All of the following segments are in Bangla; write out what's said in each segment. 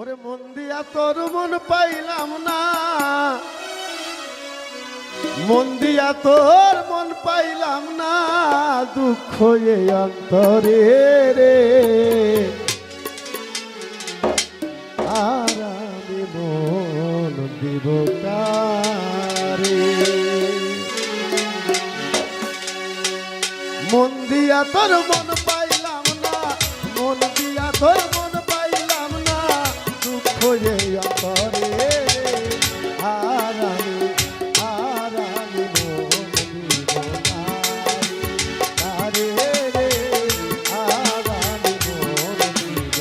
ওরে মন দিয়া তোর মন পাইলাম না, মন দিয়া তোর মন পাইলাম না, দুঃখ এই অন্তরে রে। আর আমি মন দিব কারে? মন দিয়া তোর মন পাইলাম না, মন দিয়া তোর মন পাইলাম না, দুঃখ এই অন্তরে রে। আর আমি মন দিব কারে রে। আর আমি মন দিব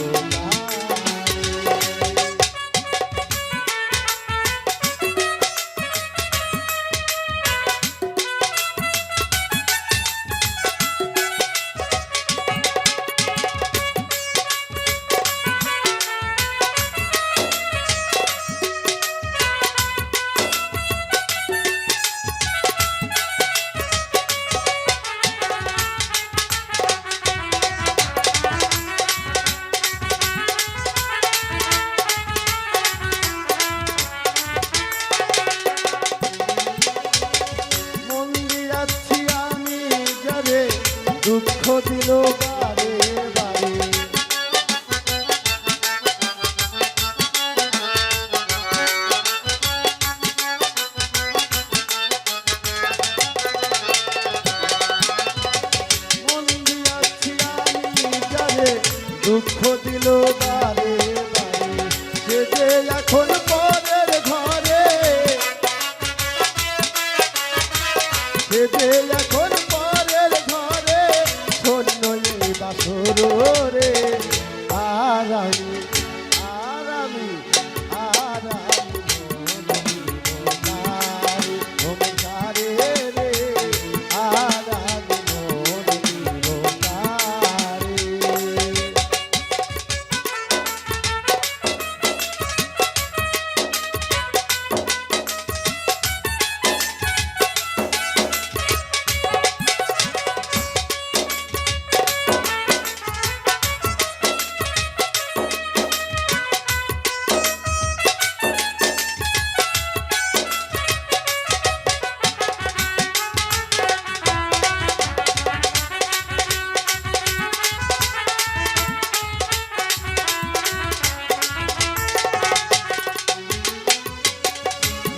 দুঃখ দিল বারে বারে। মন দিয়াছি আমি যারে, দুঃখ দিল বারে বারে। সে যে এখন পরের ঘরে, সে যে এখন রে। আর আমি মন কারে রে। আর আমি মন দিব কারে।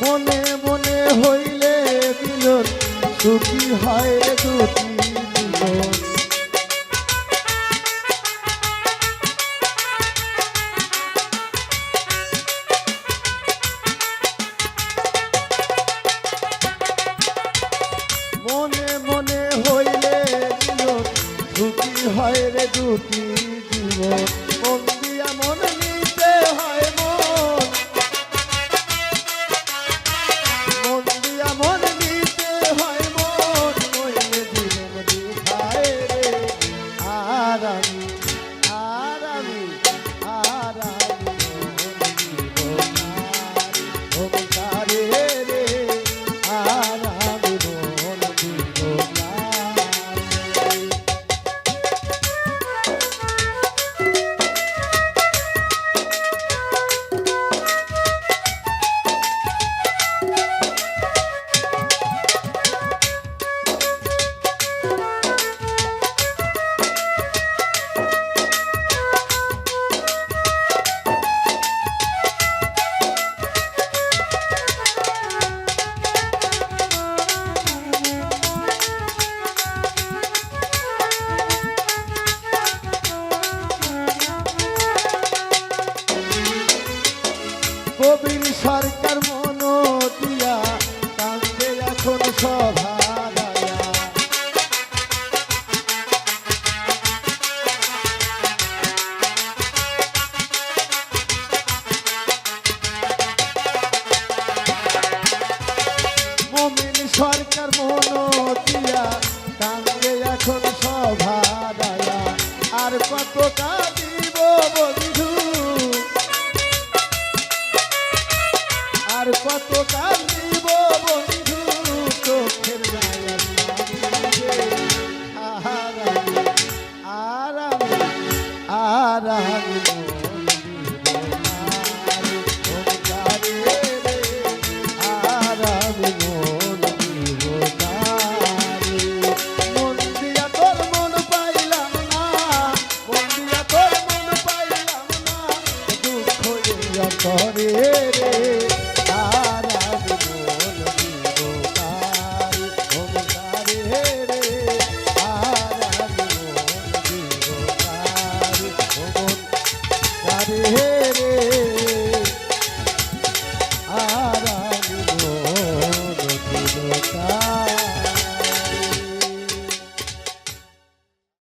মনে মনে হইলে মিলন, সুখী হয় দুটি জীবন। মনে মনে হইলে মিলন, সুখী হয় রে দুটি জীবন। মন দিয়া মন নিতে হয় মন, মন দিয়া মন নিতে হয় মন, নইলে জীবন দুখায় রে। আর আমি মন কারে রে। আর আমি মন দিব কারে। কবির সরকার মন দিয়া কান্দে এখন সভা দায়া। মমিন সরকার মন দিয়া কান্দে এখন সভা দায়া। আর কত কাঁদিব বন্ধু, আর কত কাল